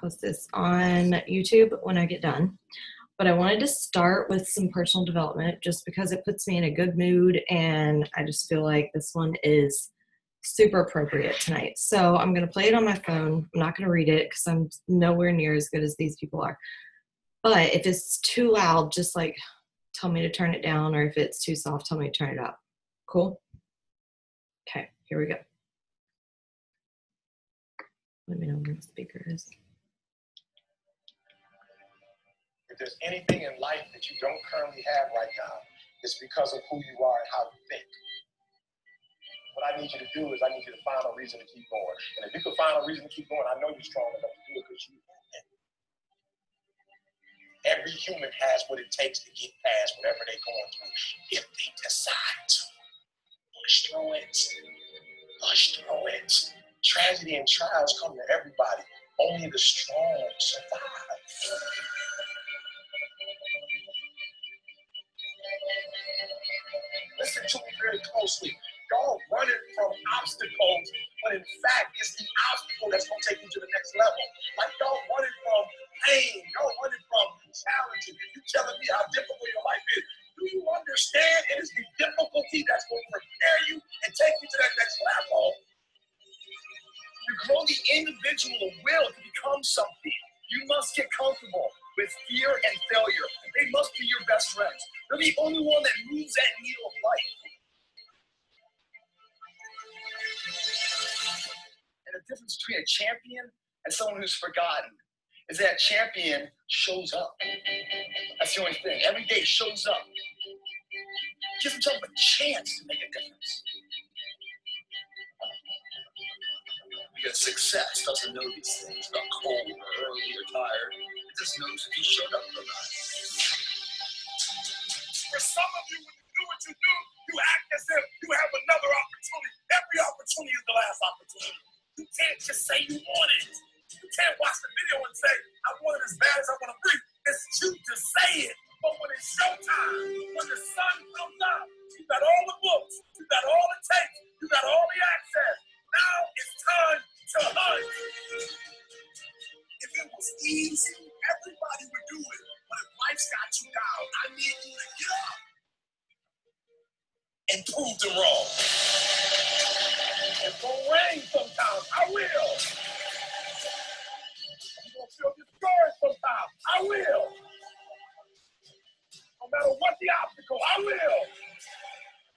post this on YouTube when I get done. But I wanted to start with some personal development just because it puts me in a good mood, and I just feel like this one is super appropriate tonight. So I'm going to play it on my phone. I'm not going to read it because I'm nowhere near as good as these people are. But if it's too loud, just like tell me to turn it down, or if it's too soft, tell me to turn it up. Cool? Okay, here we go. Let me know where the speaker is. If there's anything in life that you don't currently have right now, it's because of who you are and how you think. What I need you to do is I need you to find a reason to keep going. And if you can find a reason to keep going, I know you're strong enough to do it because you can. Every human has what it takes to get past whatever they're going through if they decide to. Push through it. Push through it. Tragedy and trials come to everybody. Only the strong survive. Listen to me very closely. Y'all running from obstacles, but in fact, it's the obstacle that's going to take you to the next level. Like y'all running from pain, y'all running from challenges. You telling me how difficult your life is. Do you understand it is the difficulty that's going to prepare you and take you to that next level? To grow the individual will to become something, you must get comfortable with fear and failure. They must be your best friends. They're the only one that moves that needle of life. And the difference between a champion and someone who's forgotten is that champion shows up. That's the only thing. Every day shows up. Gives himself a chance to make a difference. Because success doesn't know these things about cold or early or tired. It just knows if you showed up or not. For some of you, when you do what you do, you act as if you have another opportunity. Every opportunity is the last opportunity. You can't just say you want it. You can't watch the video and say, I want it as bad as I want to breathe. It's cute to say it. But when it's showtime, when the sun comes out, you got all the books, you got all the tapes, you got all the access. Now it's time to hunt. If it was easy, everybody would do it. But if life's got you down, I need you to get up and prove them wrong. It's gonna rain sometimes. I will. You're gonna feel discouraged sometimes. I will. No matter what the obstacle, I will.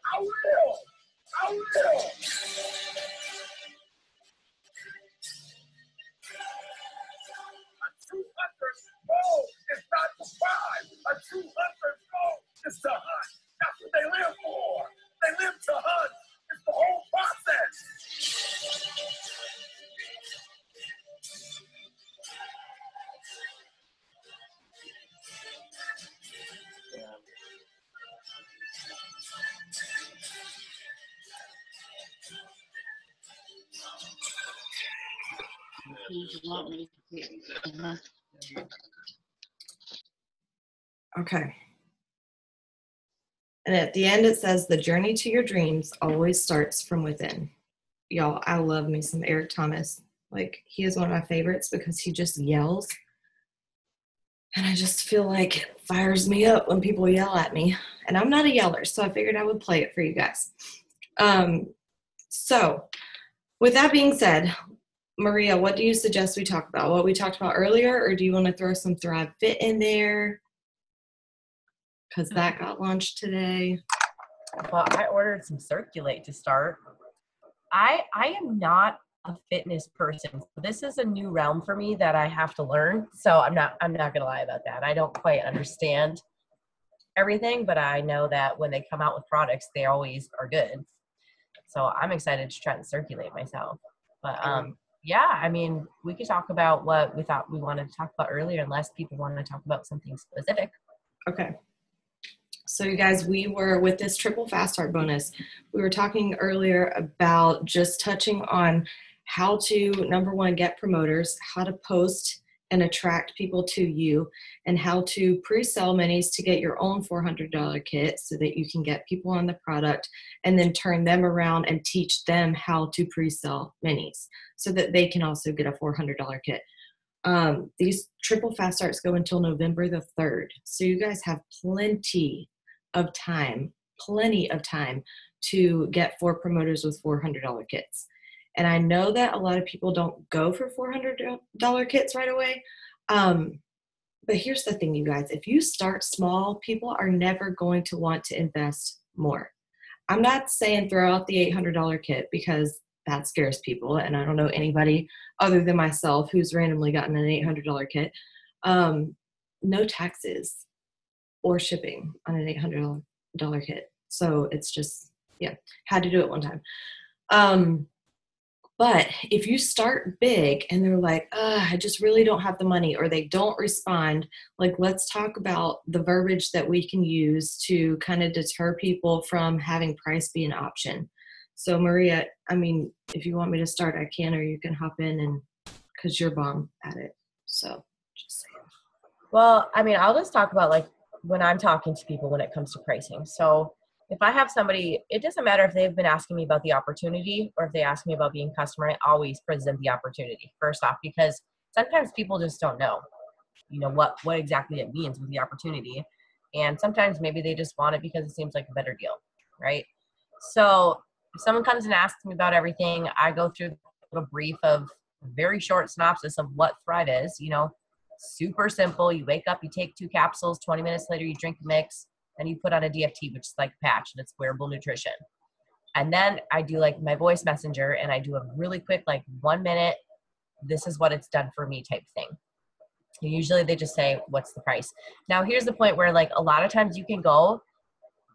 I will. I will. A true hunter's goal is not to find. A true hunter's goal is to hunt. That's what they live for. They live to hunt. It's the whole process. Okay. And at the end, it says, the journey to your dreams always starts from within. Y'all, I love me some Eric Thomas. Like, he is one of my favorites because he just yells. And I just feel like it fires me up when people yell at me. And I'm not a yeller, so I figured I would play it for you guys. So with that being said, Maria, what do you suggest we talk about? What we talked about earlier, or do you want to throw some Thrive Fit in there? Because that got launched today. Well, I ordered some Circulate to start. I am not a fitness person. This is a new realm for me that I have to learn. So I'm not gonna lie about that. I don't quite understand everything, but I know that when they come out with products, they always are good. So I'm excited to try to Circulate myself. But yeah, I mean, we could talk about what we thought we wanted to talk about earlier, unless people want to talk about something specific. Okay. So you guys, we were with this triple fast start bonus. We were talking earlier about just touching on how to, number one, get promoters, how to post and attract people to you, and how to pre-sell minis to get your own $400 kit so that you can get people on the product and then turn them around and teach them how to pre-sell minis so that they can also get a $400 kit. These triple fast starts go until November the 3rd. So you guys have plenty of time to get 4 promoters with $400 kits. And I know that a lot of people don't go for $400 kits right away. But here's the thing, you guys, if you start small, people are never going to want to invest more. I'm not saying throw out the $800 kit because that scares people. And I don't know anybody other than myself who's randomly gotten an $800 kit. No taxes or shipping on an $800 kit. So it's just, yeah, had to do it one time. But if you start big and they're like, I just really don't have the money, or they don't respond, like, let's talk about the verbiage that we can use to kind of deter people from having price be an option. So Maria, I mean, if you want me to start, I can, or you can hop in, and because you're bomb at it. So just saying. Well, I mean, I'll just talk about like when I'm talking to people when it comes to pricing. So if I have somebody, it doesn't matter if they've been asking me about the opportunity or if they ask me about being a customer, I always present the opportunity first off, because sometimes people just don't know, what exactly it means with the opportunity. And sometimes maybe they just want it because it seems like a better deal, right? So if someone comes and asks me about everything, I go through a little brief of a very short synopsis of what Thrive is, super simple. You wake up, you take 2 capsules, 20 minutes later, you drink the mix, and you put on a DFT, which is like a patch, and it's wearable nutrition. And then I do like my voice messenger, and I do a really quick, like 1 minute, this is what it's done for me type thing. And usually they just say, what's the price? Now, here's the point where like a lot of times you can go,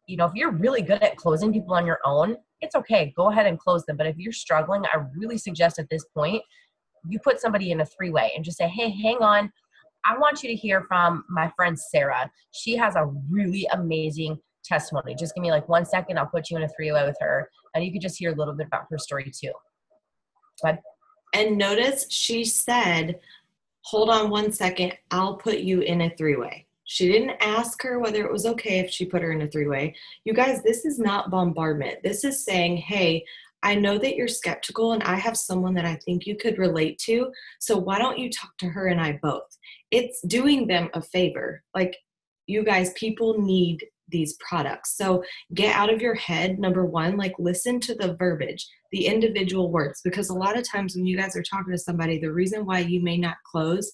if you're really good at closing people on your own, it's okay. Go ahead and close them. But if you're struggling, I really suggest at this point, you put somebody in a 3-way and just say, hey, hang on. I want you to hear from my friend Sarah. She has a really amazing testimony. Just give me like 1 second. I'll put you in a 3-way with her, and you can just hear a little bit about her story too. But and notice she said, hold on 1 second. I'll put you in a 3-way. She didn't ask her whether it was okay if she put her in a 3-way. You guys, this is not bombardment. This is saying, hey, I know that you're skeptical and I have someone that I think you could relate to. So why don't you talk to her and I both? It's doing them a favor. Like, you guys, people need these products. So get out of your head. Number one, like, listen to the verbiage, the individual words, because a lot of times when you guys are talking to somebody, the reason why you may not close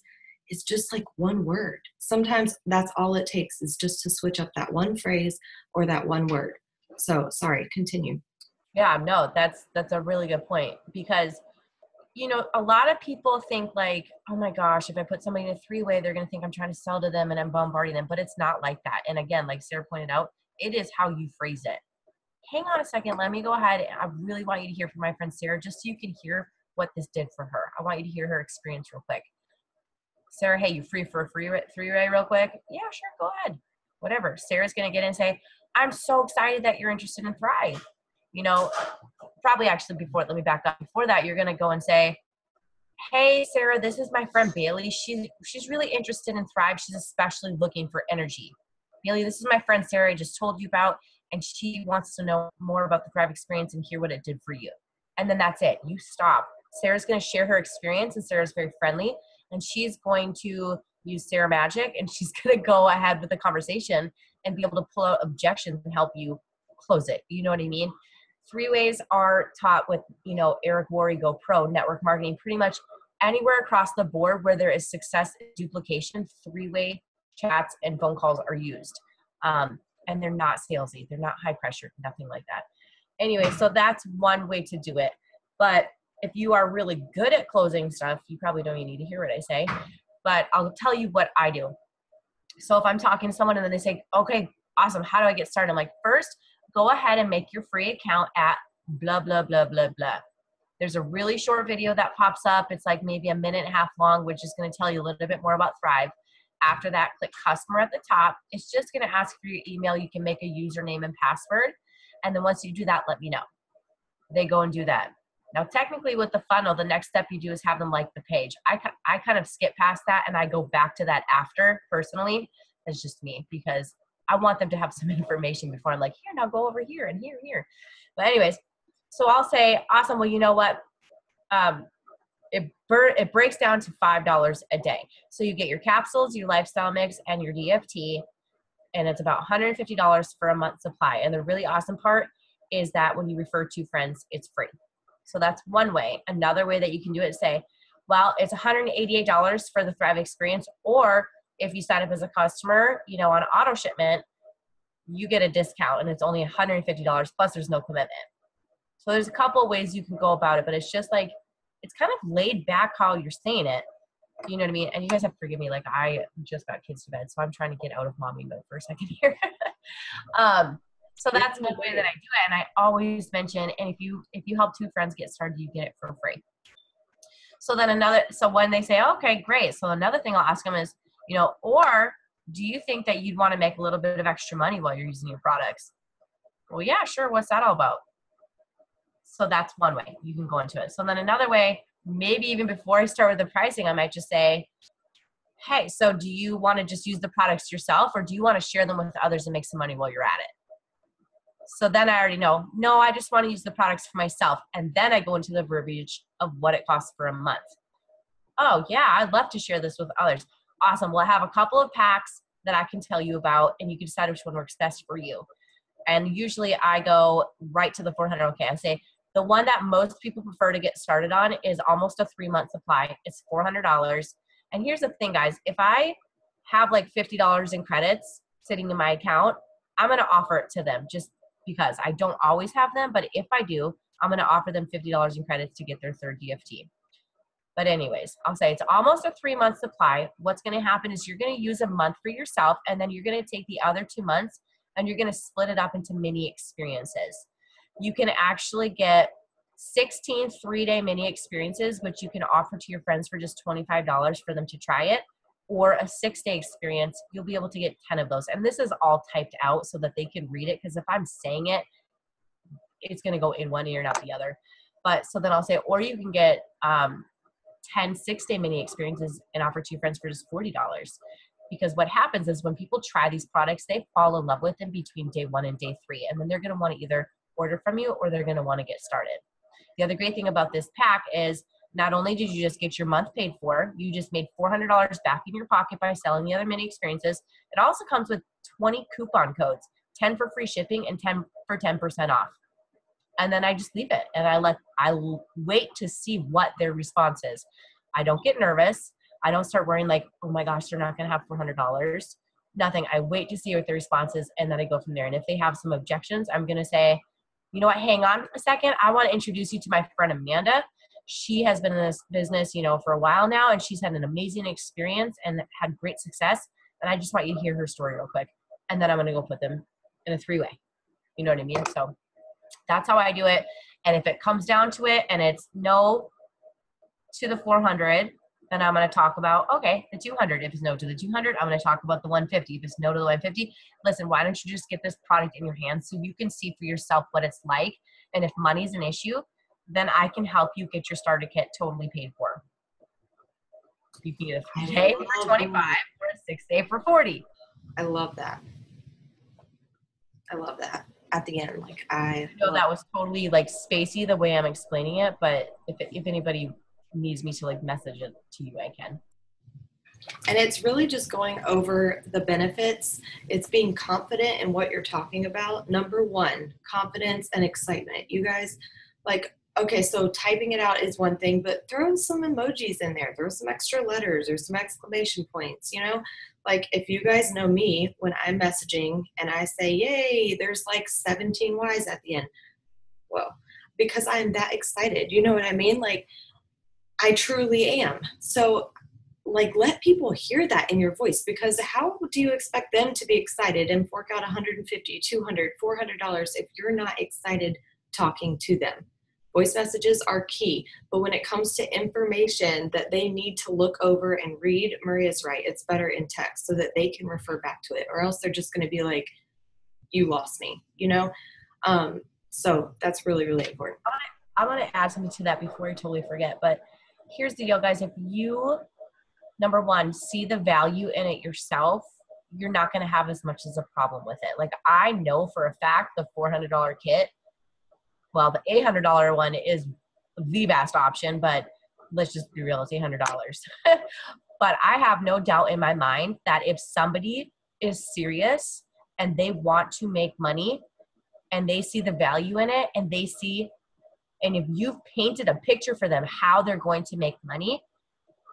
is just like one word. Sometimes that's all it takes, is just to switch up that one phrase or that one word. So sorry, continue. Yeah, no, that's a really good point, because a lot of people think like, oh my gosh, if I put somebody in a 3-way, they're going to think I'm trying to sell to them and I'm bombarding them, but it's not like that. And again, like Sarah pointed out, it is how you phrase it. Hang on a second. Let me go ahead. I really want you to hear from my friend Sarah, just so you can hear what this did for her. I want you to hear her experience real quick. Sarah, hey, you free for a 3-way real quick? Yeah, sure. Go ahead. Whatever. Sarah's going to get in and say, I'm so excited that you're interested in Thrive. Probably actually let me back up. Before that, you're going to go and say, hey, Sarah, this is my friend Bailey. She's really interested in Thrive. She's especially looking for energy. Bailey, this is my friend Sarah I just told you about, and she wants to know more about the Thrive experience and hear what it did for you. And then that's it. You stop. Sarah's going to share her experience, and Sarah's very friendly, and she's going to use Sarah Magic, and she's going to go ahead with the conversation and be able to pull out objections and help you close it. You know what I mean? 3-ways are taught with, Eric Worre Go Pro, network marketing, pretty much anywhere across the board where there is success duplication, 3-way chats and phone calls are used. And they're not salesy. They're not high pressure, nothing like that. Anyway, so that's one way to do it. But if you are really good at closing stuff, you probably don't even need to hear what I say, but I'll tell you what I do. So if I'm talking to someone and then they say, okay, awesome, how do I get started? I'm like, first, go ahead and make your free account at blah, blah, blah, blah, blah. There's a really short video that pops up. It's like maybe a 1.5 minutes long, which is going to tell you a little bit more about Thrive. After that, click customer at the top. It's just going to ask for your email. You can make a username and password. And then once you do that, let me know. They go and do that. Now, technically with the funnel, the next step you do is have them like the page. I kind of skip past that and I go back to that after personally. It's just me, because I want them to have some information before I'm like, here, now go over here and here. But anyways, so I'll say, awesome. Well, you know what? it breaks down to $5 a day. So you get your capsules, your lifestyle mix, and your DFT, and it's about $150 for a month supply. And the really awesome part is that when you refer 2 friends, it's free. So that's one way. Another way that you can do it is say, well, it's $188 for the Thrive experience, or if you sign up as a customer, you know, on auto shipment, you get a discount and it's only $150 plus there's no commitment. So there's a couple of ways you can go about it, but it's just like, it's kind of laid back how you're saying it. You know what I mean? And you guys have to forgive me. Like, I just got kids to bed, so I'm trying to get out of mommy mode for a second here. So that's one way that I do it. And I always mention, and if you help 2 friends get started, you get it for free. So then so when they say, okay, great. So another thing I'll ask them is, you know, or do you think that you'd want to make a little bit of extra money while you're using your products? Well, yeah, sure. What's that all about? So that's one way you can go into it. So then another way, maybe even before I start with the pricing, I might just say, hey, so do you want to just use the products yourself, or do you want to share them with others and make some money while you're at it? So then I already know, no, I just want to use the products for myself. And then I go into the verbiage of what it costs for a month. Oh yeah, I'd love to share this with others. Awesome. Well, I have a couple of packs that I can tell you about, and you can decide which one works best for you. And usually I go right to the 400. Okay, I say, the one that most people prefer to get started on is almost a 3-month supply. It's $400. And here's the thing, guys. If I have like $50 in credits sitting in my account, I'm going to offer it to them just because I don't always have them. But if I do, I'm going to offer them $50 in credits to get their 3rd DFT. But anyways, I'll say it's almost a 3-month supply. What's going to happen is you're going to use a month for yourself, and then you're going to take the other 2 months and you're going to split it up into mini experiences. You can actually get 16 3-day mini experiences, which you can offer to your friends for just $25 for them to try it, or a 6-day experience. You'll be able to get 10 of those. And this is all typed out so that they can read it, because if I'm saying it, it's going to go in one ear, not the other. But so then I'll say, or you can get 10 6-day mini experiences and offer to your friends for just $40. Because what happens is when people try these products, they fall in love with them between day 1 and day 3. And then they're going to want to either order from you, or they're going to want to get started. The other great thing about this pack is not only did you just get your month paid for, you just made $400 back in your pocket by selling the other mini experiences. It also comes with 20 coupon codes, 10 for free shipping and 10 for 10% off. And then I just leave it, and I wait to see what their response is. I don't get nervous. I don't start worrying like, oh my gosh, they're not going to have $400. Nothing. I wait to see what their response is, and then I go from there. And if they have some objections, I'm going to say, you know what, hang on a second. I want to introduce you to my friend Amanda. She has been in this business, you know, for a while now, and she's had an amazing experience and had great success. And I just want you to hear her story real quick. And then I'm going to go put them in a 3-way. You know what I mean? So that's how I do it. And if it comes down to it and it's no to the 400, then I'm going to talk about, okay, the 200. If it's no to the 200, I'm going to talk about the 150. If it's no to the 150, listen, why don't you just get this product in your hands so you can see for yourself what it's like? And if money's an issue, then I can help you get your starter kit totally paid for. You can get a 3-day for 25 or a 6-day for 40. I love that. I love that. At the end, like I know that was totally like spacey the way I'm explaining it, but if anybody needs me to like message it to you, I can. And it's really just going over the benefits. It's being confident in what you're talking about. Number 1, confidence and excitement. You guys, like, okay, so typing it out is one thing, but throw some emojis in there, throw some extra letters or some exclamation points, you know? Like if you guys know me, when I'm messaging and I say, yay, there's like 17 Y's at the end. Well, because I'm that excited, you know what I mean? Like I truly am. So like, let people hear that in your voice, because how do you expect them to be excited and fork out $150, $200, $400 if you're not excited talking to them? Voice messages are key, but when it comes to information that they need to look over and read, Maria's right. It's better in text so that they can refer back to it, or else they're just going to be like, you lost me, you know? So that's really, really important. I want to add something to that before I totally forget, but here's the deal, guys. If you, number 1, see the value in it yourself, you're not going to have as much as a problem with it. Like I know for a fact the $400 kit, well, the $800 one is the best option, but let's just be real, it's $800. But I have no doubt in my mind that if somebody is serious and they want to make money and they see the value in it and if you've painted a picture for them how they're going to make money,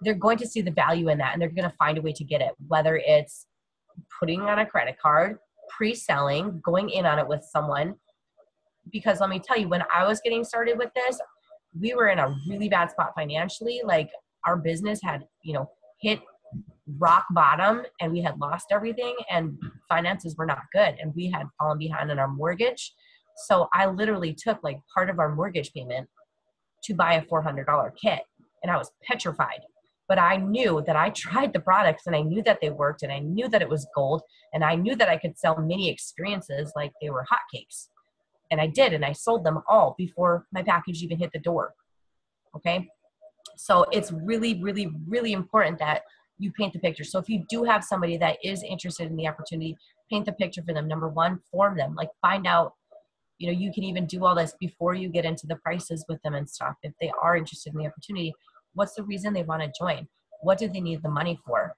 they're going to see the value in that and they're going to find a way to get it, whether it's putting on a credit card, pre-selling, going in on it with someone. Because let me tell you, when I was getting started with this, we were in a really bad spot financially. Like our business had, hit rock bottom and we had lost everything and finances were not good and we had fallen behind on our mortgage. So I literally took like part of our mortgage payment to buy a $400 kit and I was petrified. But I knew that I tried the products and I knew that they worked and I knew that it was gold and I knew that I could sell mini experiences like they were hotcakes. And I did, and I sold them all before my package even hit the door. Okay. So it's really, really, really important that you paint the picture. So if you do have somebody that is interested in the opportunity, paint the picture for them. Number one, form them, like find out, you can even do all this before you get into the prices with them and stuff. If they are interested in the opportunity, what's the reason they want to join? What do they need the money for?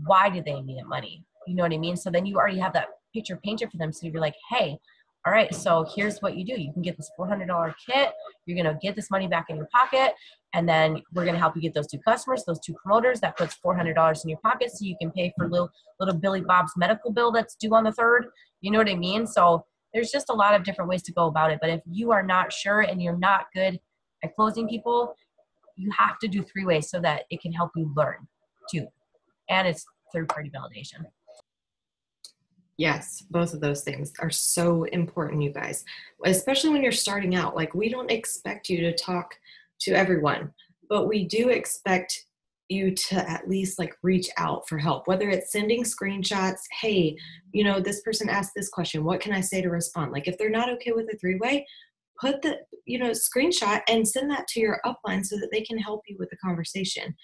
Why do they need money? You know what I mean? So then you already have that picture painted for them. So you're like, hey, all right, so here's what you do. You can get this $400 kit. You're going to get this money back in your pocket. And then we're going to help you get those 2 customers, those 2 promoters. That puts $400 in your pocket so you can pay for little Billy Bob's medical bill that's due on the 3rd. You know what I mean? So there's just a lot of different ways to go about it. But if you are not sure and you're not good at closing people, you have to do 3 ways so that it can help you learn too. And it's third-party validation. Yes, both of those things are so important, you guys, especially when you're starting out. Like, we don't expect you to talk to everyone, but we do expect you to at least like reach out for help, whether it's sending screenshots. Hey, this person asked this question. What can I say to respond? Like, if they're not okay with a 3-way, put the, screenshot and send that to your upline so that they can help you with the conversation.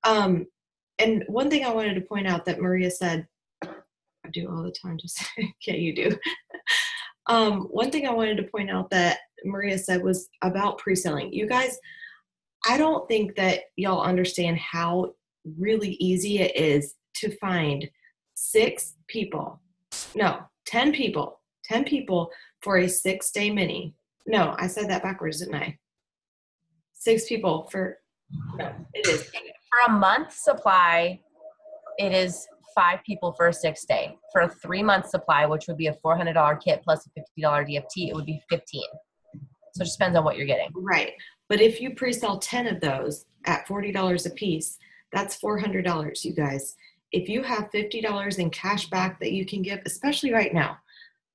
And one thing I wanted to point out that Maria said, I do all the time, just yeah, you do. One thing I wanted to point out that Maria said was about pre-selling. You guys, I don't think that y'all understand how really easy it is to find 10 people for a 6-day mini. No, I said that backwards, didn't I? 6 people no, it is. For a month supply, it is 5 people for a 6-day. For a 3-month supply, which would be a $400 kit plus a $50 DFT, it would be 15. So it just depends on what you're getting. Right. But if you pre-sell 10 of those at $40 a piece, that's $400, you guys. If you have $50 in cash back that you can give, especially right now,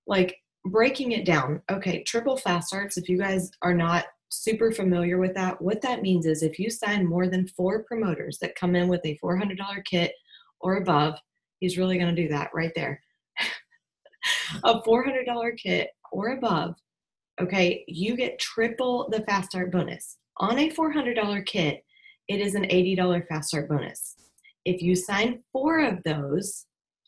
like breaking it down. Okay, triple fast starts, if you guys are not super familiar with that, what that means is if you sign more than 4 promoters that come in with a $400 kit or above, he's really going to do that right there. A $400 kit or above, okay, you get triple the fast start bonus. On a $400 kit, it is an $80 fast start bonus. If you sign 4 of those,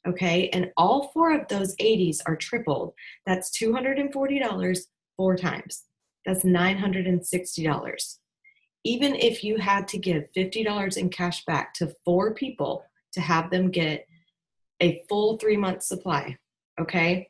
okay, and all 4 of those 80s are tripled, that's $240 4 times. That's $960. Even if you had to give $50 in cash back to 4 people to have them get a full 3-month supply, okay,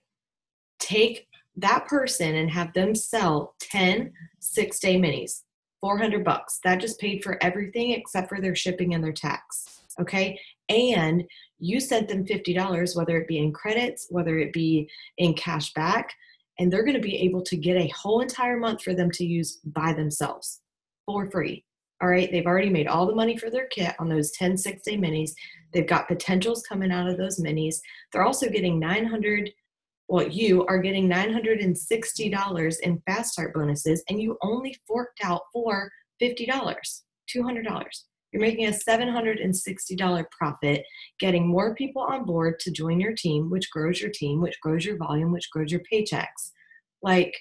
take that person and have them sell 10 6-day minis, $400. That just paid for everything except for their shipping and their tax, okay? And you sent them $50, whether it be in credits, whether it be in cash back, and they're going to be able to get a whole entire month for them to use by themselves for free. All right, they've already made all the money for their kit on those 10 6-day minis. They've got potentials coming out of those minis. They're also getting you are getting $960 in fast start bonuses, and you only forked out for $50, $200. You're making a $760 profit, getting more people on board to join your team, which grows your volume, which grows your paychecks. Like,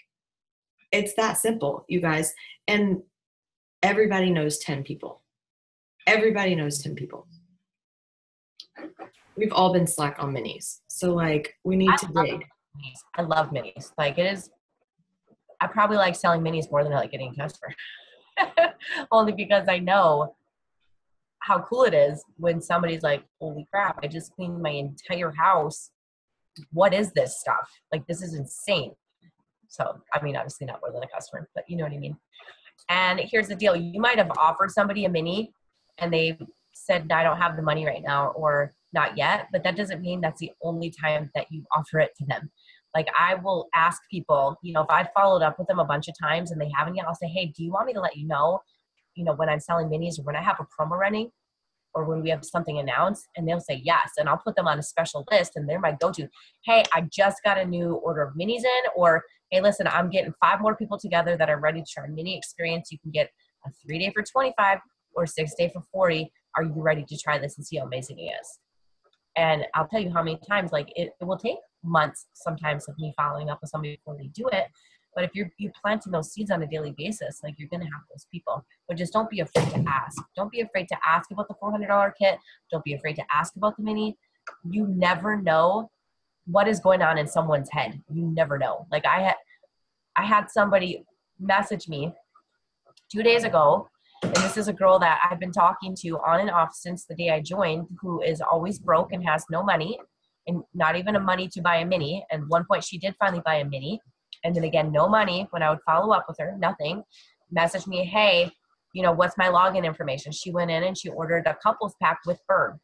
it's that simple, you guys. And everybody knows 10 people. Everybody knows 10 people. We've all been slack on minis. So, like, we need to dig. I love minis. Like, it is, I probably like selling minis more than I like getting a customer. Only because I know how cool it is when somebody's like, holy crap, I just cleaned my entire house. What is this stuff? Like, this is insane. So, I mean, obviously not more than a customer, but you know what I mean? And here's the deal. You might have offered somebody a mini and they said, I don't have the money right now or not yet, but that doesn't mean that's the only time that you offer it to them. Like, I will ask people, you know, if I followed up with them a bunch of times and they haven't yet, I'll say, hey, do you want me to let you know, when I'm selling minis or when I have a promo running or when we have something announced? And they'll say yes. And I'll put them on a special list and they're my go-to. Hey, I just got a new order of minis in, or hey, listen, I'm getting 5 more people together that are ready to try mini experience. You can get a 3-day for 25 or 6-day for 40. Are you ready to try this and see how amazing it is? And I'll tell you how many times, like it will take months sometimes of me following up with somebody before they do it. But if you're planting those seeds on a daily basis, like you're going to have those people. But just don't be afraid to ask. Don't be afraid to ask about the $400 kit. Don't be afraid to ask about the mini. You never know what is going on in someone's head. You never know. Like I had somebody message me 2 days ago, and this is a girl that I've been talking to on and off since the day I joined, who is always broke and has no money and not even a money to buy a mini. And at one point she did finally buy a mini. And then again, no money when I would follow up with her, nothing. Messaged me, hey, what's my login information? She went in and she ordered a couples pack with Bird.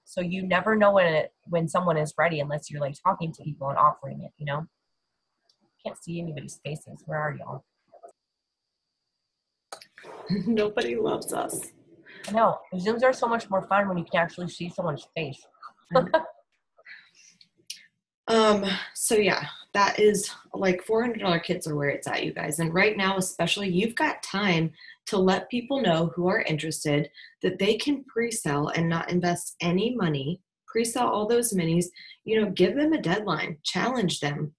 So you never know when someone is ready unless you're like talking to people and offering it, Can't see anybody's faces. Where are y'all? Nobody loves us. I know. Zooms are so much more fun when you can actually see someone's face. So yeah, that is like $400 kits are where it's at, you guys. And right now, especially, you've got time to let people know who are interested that they can pre-sell and not invest any money, pre-sell all those minis, give them a deadline, challenge them.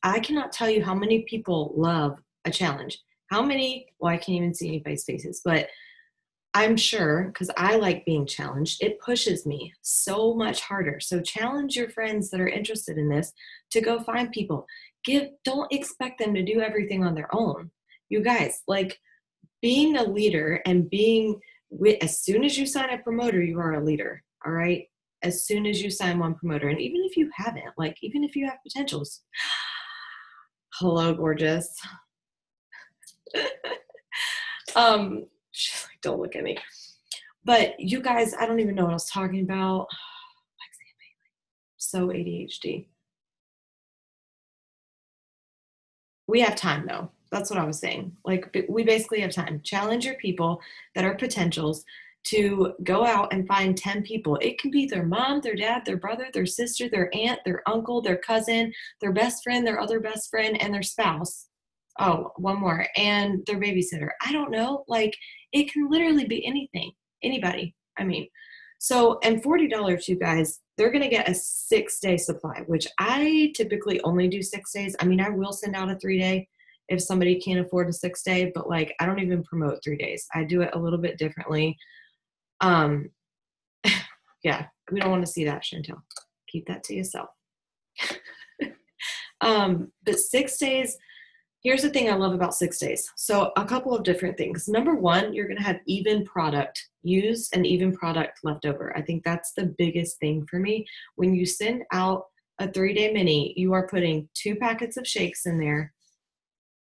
I cannot tell you how many people love a challenge. How many, well, I can't even see anybody's faces, but I'm sure, because I like being challenged, it pushes me so much harder. So challenge your friends that are interested in this to go find people. Don't expect them to do everything on their own. You guys, like being a leader and as soon as you sign a promoter, you are a leader, all right? As soon as you sign one promoter, and even if you haven't, like even if you have potentials, hello, gorgeous. She's like, don't look at me. But you guys, I don't even know what I was talking about. So ADHD. We have time though. That's what I was saying. Like we basically have time. Challenge your people that are potentials to go out and find 10 people. It can be their mom, their dad, their brother, their sister, their aunt, their uncle, their cousin, their best friend, their other best friend, and their spouse. Oh, one more. And their babysitter. I don't know. Like it can literally be anything, anybody. I mean, so, and $40, you guys, they're going to get a 6-day supply, which I typically only do 6 days. I mean, I will send out a 3-day if somebody can't afford a 6-day, but like, I don't even promote 3 days. I do it a little bit differently. Yeah, we don't want to see that, Chantel. Keep that to yourself. But 6 days, here's the thing I love about 6 days. So a couple of different things. Number one, you're going to have even product used and even product left over. I think that's the biggest thing for me. When you send out a 3-day mini, you are putting 2 packets of shakes in there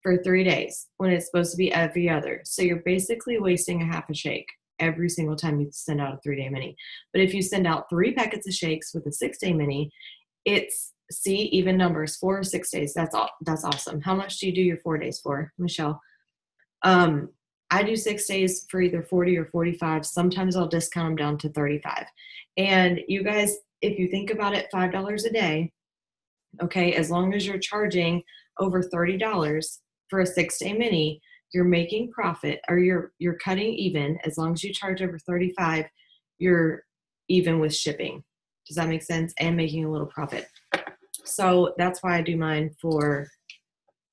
for 3 days when it's supposed to be every other. So you're basically wasting a half a shake every single time you send out a 3-day mini. But if you send out 3 packets of shakes with a 6-day mini, it's even numbers, 4 or 6 days. That's awesome. How much do you do your 4 days for, Michelle? I do 6 days for either 40 or 45. Sometimes I'll discount them down to 35. And you guys, if you think about it, $5 a day, okay, as long as you're charging over $30 for a 6-day mini, you're making profit, or you're cutting even. As long as you charge over 35, you're even with shipping. Does that make sense? And making a little profit. So that's why I do mine for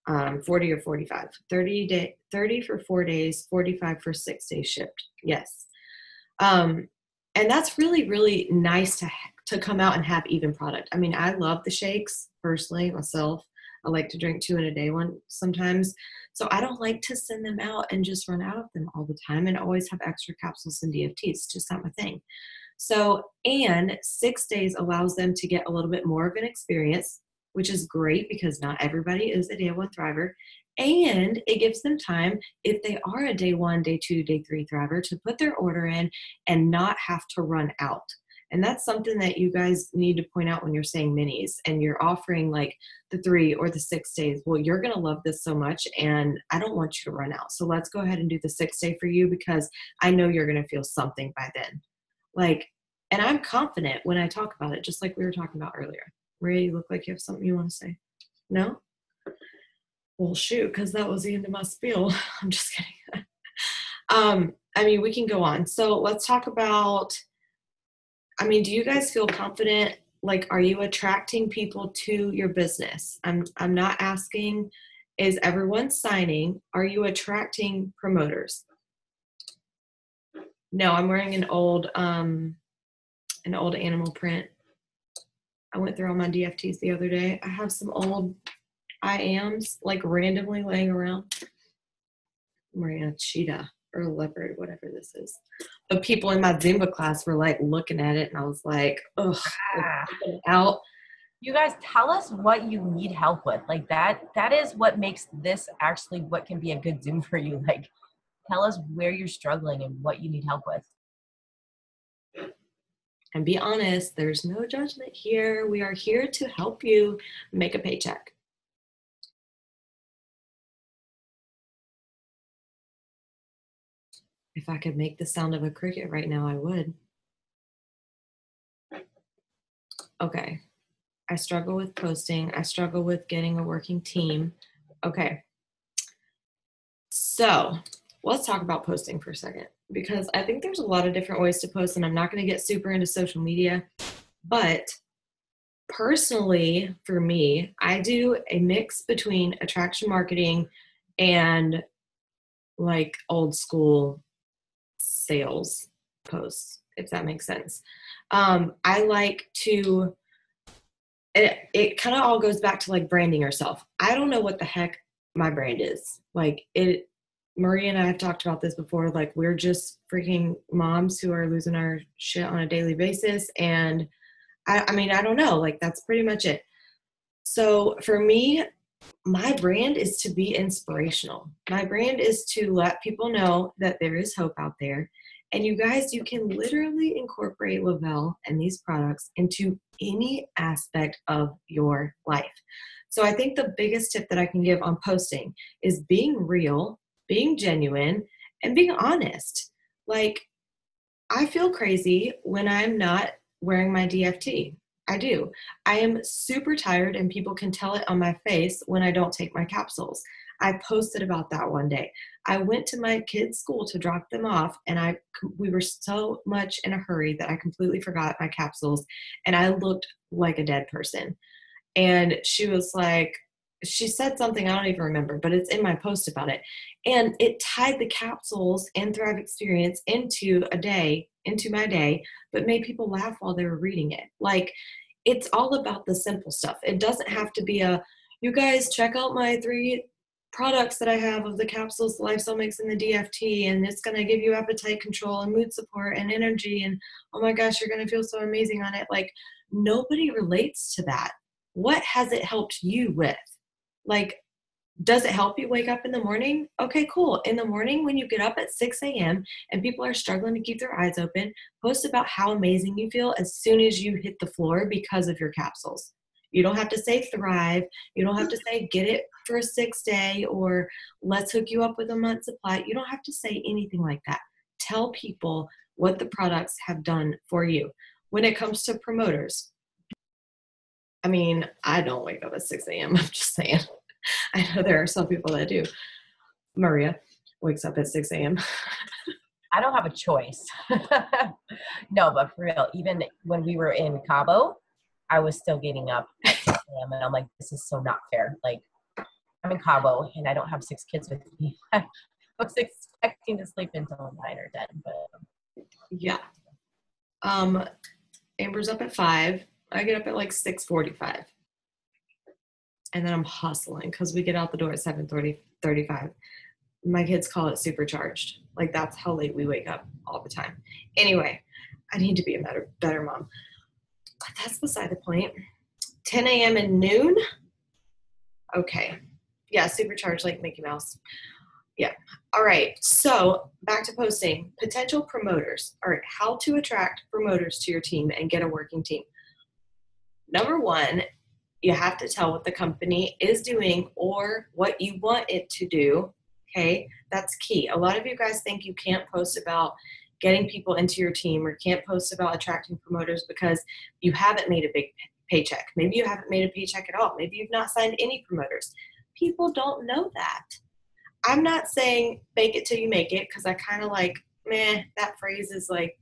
40 or 45. 30 for 4 days, 45 for 6 days shipped. Yes. And that's really, really nice to come out and have even product. I mean, I love the shakes personally myself. I like to drink 2 in a day one sometimes. So I don't like to send them out and just run out of them all the time and always have extra capsules and DFTs. It's just not my thing. So, and 6 days allows them to get a little bit more of an experience, which is great because not everybody is a day one thriver. And it gives them time, if they are a day 1, day 2, day 3 thriver, to put their order in and not have to run out. And that's something that you guys need to point out when you're saying minis and you're offering like the 3 or the 6 days. Well, you're going to love this so much and I don't want you to run out. So let's go ahead and do the 6 day for you because I know you're going to feel something by then. Like, and I'm confident when I talk about it, just like we were talking about earlier. Maria, you look like you have something you want to say. No? Well, shoot, because that was the end of my spiel. I'm just kidding. I mean, we can go on. So let's talk about, I mean, do you guys feel confident? Like, are you attracting people to your business? I'm not asking, is everyone signing? Are you attracting promoters? No, I'm wearing an old animal print. I went through all my DFTs the other day. I have some old I ams like randomly laying around. I'm wearing a cheetah or a leopard, whatever this is. But people in my Zumba class were like looking at it and I was like, ugh, out. You guys tell us what you need help with. Like that is what makes this actually what can be a good Zoom for you. Like tell us where you're struggling and what you need help with. And be honest, there's no judgment here. We are here to help you make a paycheck. If I could make the sound of a cricket right now, I would. Okay. I struggle with posting. I struggle with getting a working team. Okay. So let's talk about posting for a second, because I think there's a lot of different ways to post, and I'm not going to get super into social media. But personally, for me, I do a mix between attraction marketing and like old school sales posts, if that makes sense. I like to, it kind of all goes back to like branding yourself. I don't know what the heck my brand is. Like Maria and I have talked about this before. Like we're just freaking moms who are losing our shit on a daily basis. And I mean, I don't know, like that's pretty much it. So for me, my brand is to be inspirational. My brand is to let people know that there is hope out there. And you guys, you can literally incorporate Le-Vel and these products into any aspect of your life. So I think the biggest tip that I can give on posting is being real, being genuine, and being honest. Like, I feel crazy when I'm not wearing my DFT. I do. I am super tired and people can tell it on my face when I don't take my capsules. I posted about that one day. I went to my kids' school to drop them off and we were so much in a hurry that I completely forgot my capsules and I looked like a dead person. And she was like, she said something, I don't even remember, but it's in my post about it. And it tied the capsules and Thrive Experience into my day, but made people laugh while they were reading it. Like, it's all about the simple stuff. It doesn't have to be you guys check out my 3 products that I have of the capsules, the Lifestyle Mix and the DFT, and it's going to give you appetite control and mood support and energy. And oh my gosh, you're going to feel so amazing on it. Like, nobody relates to that. What has it helped you with? Like, does it help you wake up in the morning? Okay, cool. In the morning when you get up at 6 a.m. and people are struggling to keep their eyes open, post about how amazing you feel as soon as you hit the floor because of your capsules. You don't have to say thrive. You don't have to say get it for a 6 day or let's hook you up with a month supply. You don't have to say anything like that. Tell people what the products have done for you. When it comes to promoters, I mean, I don't wake up at 6 a.m. I'm just saying. I know there are some people that do. Maria wakes up at 6 a.m. I don't have a choice. No, but for real, even when we were in Cabo, I was still getting up at 6 a.m. and I'm like, this is so not fair. Like, I'm in Cabo and I don't have 6 kids with me. I was expecting to sleep until 9 or 10, but yeah. Amber's up at 5. I get up at like 6:45. and then I'm hustling because we get out the door at 7:35. My kids call it supercharged. Like, that's how late we wake up all the time. Anyway, I need to be a better mom. But that's beside the point. 10 a.m. and noon? Okay. Yeah, supercharged like Mickey Mouse. Yeah. All right. So back to posting. Potential promoters. All right. How to attract promoters to your team and get a working team. Number one, you have to tell what the company is doing or what you want it to do. Okay. That's key. A lot of you guys think you can't post about getting people into your team or can't post about attracting promoters because you haven't made a big paycheck. Maybe you haven't made a paycheck at all. Maybe you've not signed any promoters. People don't know that. I'm not saying fake it till you make it, because I kind of like, that phrase is like,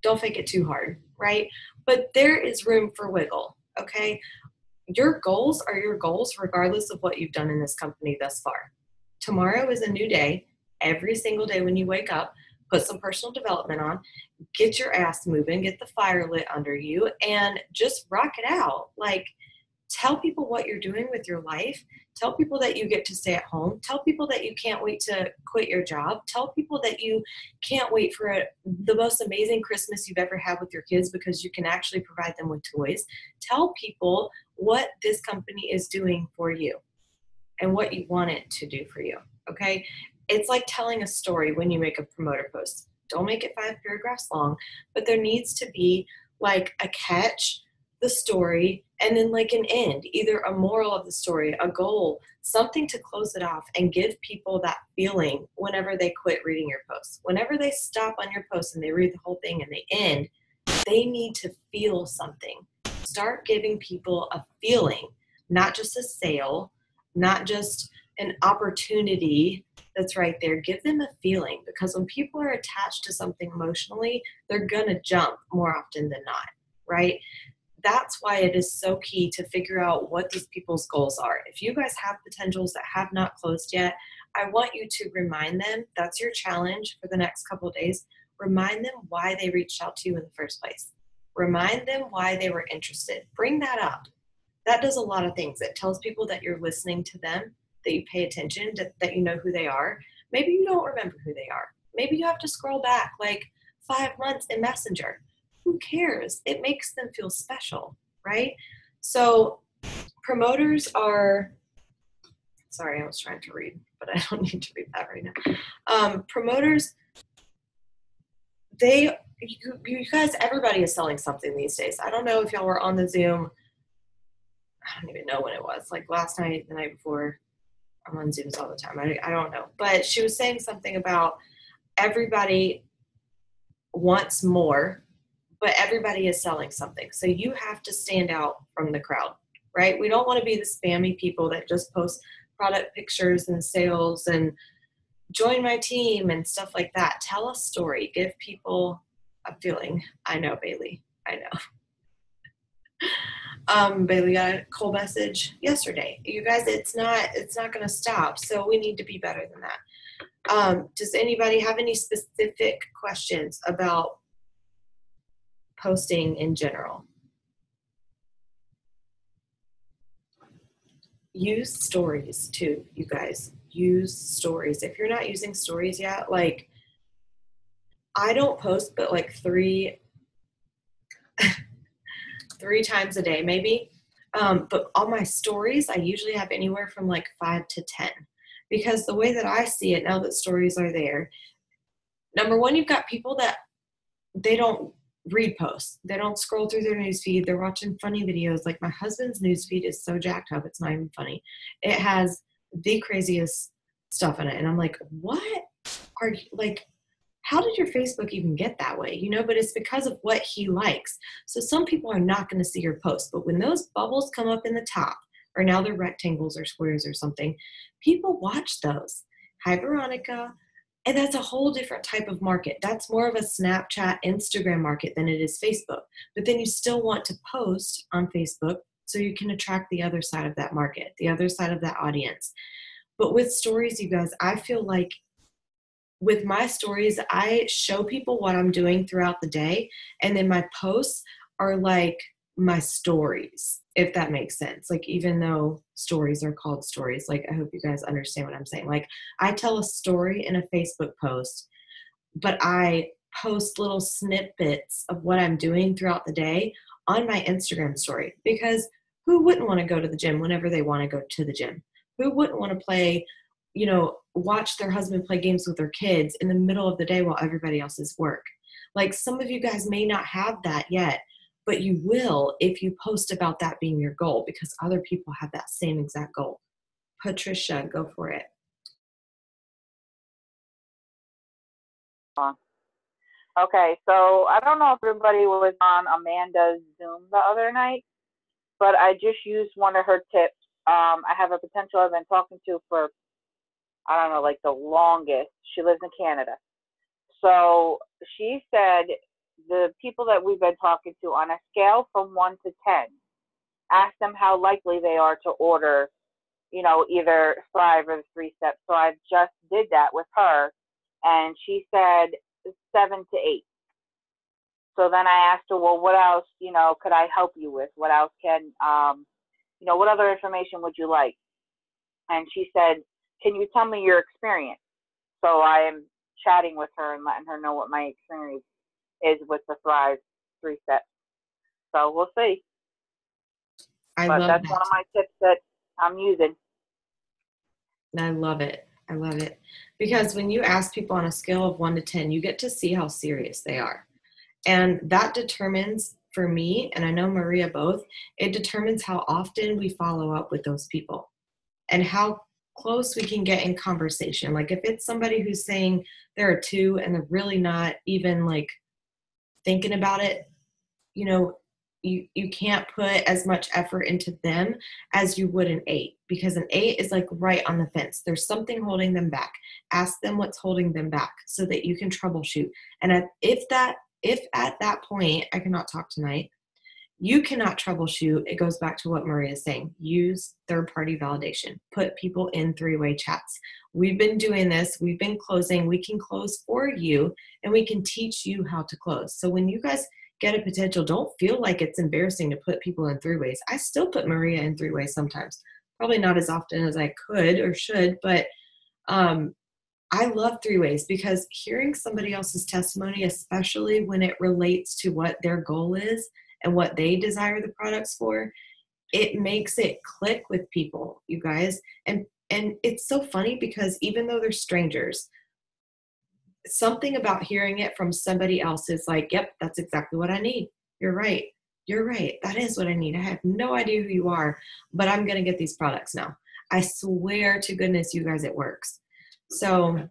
don't fake it too hard, right? But there is room for wiggle, okay? Your goals are your goals regardless of what you've done in this company thus far. Tomorrow is a new day. Every single day when you wake up, put some personal development on, get your ass moving, get the fire lit under you, and just rock it out. Like, tell people what you're doing with your life. Tell people that you get to stay at home. Tell people that you can't wait to quit your job. Tell people that you can't wait for the most amazing Christmas you've ever had with your kids because you can actually provide them with toys. Tell people what this company is doing for you and what you want it to do for you, okay? It's like telling a story when you make a promoter post. Don't make it 5 paragraphs long, but there needs to be like a catch, the story, and then like an end, either a moral of the story, a goal, something to close it off and give people that feeling whenever they quit reading your posts. Whenever they stop on your post and they read the whole thing and they end, they need to feel something. Start giving people a feeling, not just a sale, not just an opportunity that's right there. Give them a feeling, because when people are attached to something emotionally, they're going to jump more often than not, right? That's why it is so key to figure out what these people's goals are. If you guys have potentials that have not closed yet, I want you to remind them. That's your challenge for the next couple of days. Remind them why they reached out to you in the first place. Remind them why they were interested. Bring that up. That does a lot of things. It tells people that you're listening to them, that you pay attention, that you know who they are. Maybe you don't remember who they are. Maybe you have to scroll back like 5 months in Messenger. Who cares? It makes them feel special, right? So promoters are, sorry, I was trying to read, but I don't need to read that right now. Promoters, you guys, everybody is selling something these days. I don't know if y'all were on the Zoom. I don't even know when it was, like last night, the night before. I'm on Zooms all the time. I don't know. But she was saying something about everybody wants more, but everybody is selling something. So you have to stand out from the crowd, right? We don't want to be the spammy people that just post product pictures and sales and join my team and stuff like that. Tell a story. Give people a feeling. I know, Bailey. I know. Bailey got a cool message yesterday. You guys, it's not going to stop. So we need to be better than that. Does anybody have any specific questions about posting in general? Use stories too, you guys. Use stories. If you're not using stories yet, like, I don't post but like three times a day maybe. But on my stories, I usually have anywhere from like 5 to 10, because the way that I see it now that stories are there, number one, you've got people that they don't read posts. They don't scroll through their newsfeed. They're watching funny videos. Like, my husband's newsfeed is so jacked up, it's not even funny. It has the craziest stuff in it. And I'm like, what are you, like, how did your Facebook even get that way? You know, but it's because of what he likes. So some people are not going to see your post, but when those bubbles come up in the top, or now they're rectangles or squares or something, people watch those. Hi, Veronica. And that's a whole different type of market. That's more of a Snapchat, Instagram market than it is Facebook. But then you still want to post on Facebook so you can attract the other side of that market, the other side of that audience. But with stories, you guys, I feel like with my stories, I show people what I'm doing throughout the day. And then my posts are like my stories, if that makes sense. Like, even though stories are called stories, like, I hope you guys understand what I'm saying. Like, I tell a story in a Facebook post, but I post little snippets of what I'm doing throughout the day on my Instagram story, because who wouldn't want to go to the gym whenever they want to go to the gym? Who wouldn't want to play, watch their husband play games with their kids in the middle of the day while everybody else is work? Like, some of you guys may not have that yet, but you will if you post about that being your goal, because other people have that same exact goal. Patricia, go for it. Okay, so I don't know if everybody was on Amanda's Zoom the other night, but I just used one of her tips. I have a potential I've been talking to for, I don't know, like the longest. She lives in Canada. So she said the people that we've been talking to, on a scale from 1 to 10, ask them how likely they are to order, either Thrive or the 3-step. So I just did that with her, and she said 7 to 8. So then I asked her, well, what else, could I help you with? What else can, what other information would you like? And she said, can you tell me your experience? So I am chatting with her and letting her know what my experience is with the Thrive 3-step. So we'll see. But that's one of my tips that I'm using. I love it. I love it. Because when you ask people on a scale of 1 to 10, you get to see how serious they are. And that determines, for me, and I know Maria both, it determines how often we follow up with those people and how close we can get in conversation. Like, if it's somebody who's saying they're a 2 and they're really not even like thinking about it, you can't put as much effort into them as you would an 8, because an 8 is like right on the fence. There's something holding them back. Ask them what's holding them back so that you can troubleshoot. And if at that point, I cannot talk tonight, you cannot troubleshoot, it goes back to what Maria is saying. Use third-party validation. Put people in 3-way chats. We've been doing this. We've been closing. We can close for you, and we can teach you how to close. So when you guys get a potential, don't feel like it's embarrassing to put people in 3-ways. I still put Maria in 3-ways sometimes. Probably not as often as I could or should, but I love 3-ways, because hearing somebody else's testimony, especially when it relates to what their goal is and what they desire the products for, it makes it click with people, you guys. And it's so funny, because even though they're strangers, something about hearing it from somebody else is like, yep, that's exactly what I need. You're right. You're right. That is what I need. I have no idea who you are, but I'm going to get these products now. I swear to goodness, you guys, it works. So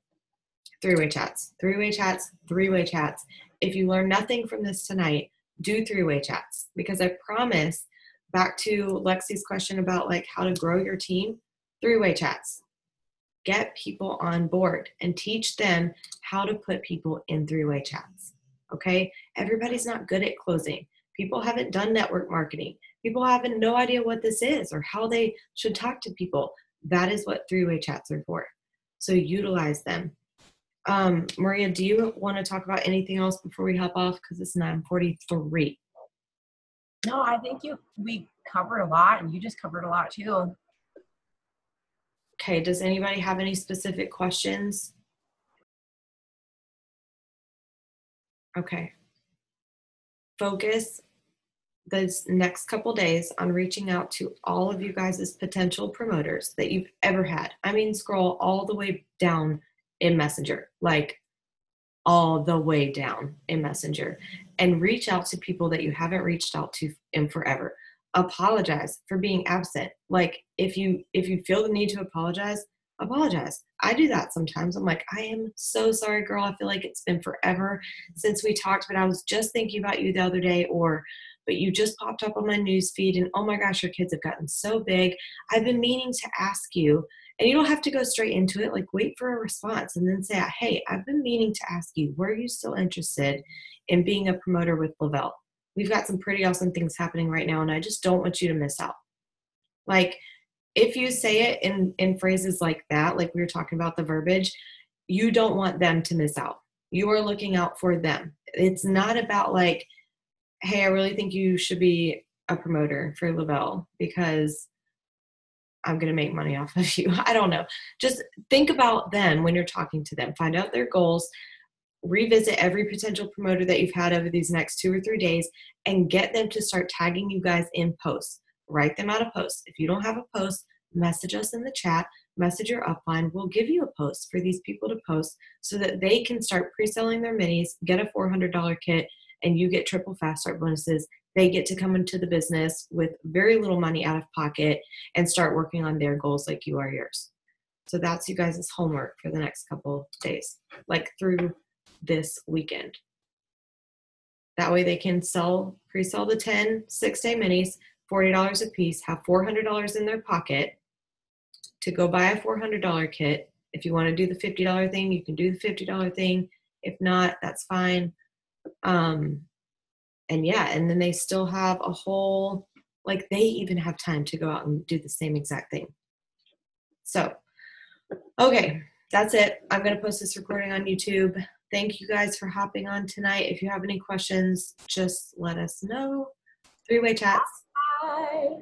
3-way chats, 3-way chats, 3-way chats. If you learn nothing from this tonight, do 3-way chats, because I promise, back to Lexi's question about like how to grow your team, 3-way chats. Get people on board and teach them how to put people in 3-way chats. Okay? Everybody's not good at closing. People haven't done network marketing. People have no idea what this is or how they should talk to people. That is what 3-way chats are for. So utilize them. Maria, do you want to talk about anything else before we hop off? Because it's 9:43. No, I think we covered a lot, and you just covered a lot too. Okay, does anybody have any specific questions? Okay. Focus this next couple days on reaching out to all of you guys as potential promoters that you've ever had. I mean, scroll all the way down in Messenger, like all the way down in Messenger, and reach out to people that you haven't reached out to in forever. Apologize for being absent. Like, if you feel the need to apologize. I do that sometimes. I'm like, I am so sorry, girl. I feel like it's been forever since we talked, but I was just thinking about you the other day, but you just popped up on my news feed, and oh my gosh, your kids have gotten so big. I've been meaning to ask you, and you don't have to go straight into it. Like, wait for a response and then say, hey, I've been meaning to ask you, were you still interested in being a promoter with Lavelle? We've got some pretty awesome things happening right now, and I just don't want you to miss out. Like, if you say it in phrases like that, like we were talking about the verbiage, you don't want them to miss out. You are looking out for them. It's not about like, hey, I really think you should be a promoter for Lavelle because I'm going to make money off of you. I don't know. Just think about them when you're talking to them. Find out their goals. Revisit every potential promoter that you've had over these next 2 or 3 days and get them to start tagging you guys in posts. Write them out a post. If you don't have a post, message us in the chat, message your upline. We'll give you a post for these people to post so that they can start pre-selling their minis, get a $400 kit, and you get triple fast start bonuses. They get to come into the business with very little money out of pocket and start working on their goals like you are yours. So that's you guys' homework for the next couple days, like through this weekend. That way they can pre-sell the 10 6-day minis, $40 a piece, have $400 in their pocket to go buy a $400 kit. If you want to do the $50 thing, you can do the $50 thing. If not, that's fine. And yeah, and then they still have a whole, like they even have time to go out and do the same exact thing. So, okay, that's it. I'm going to post this recording on YouTube. Thank you guys for hopping on tonight. If you have any questions, just let us know. 3-way chats. Bye.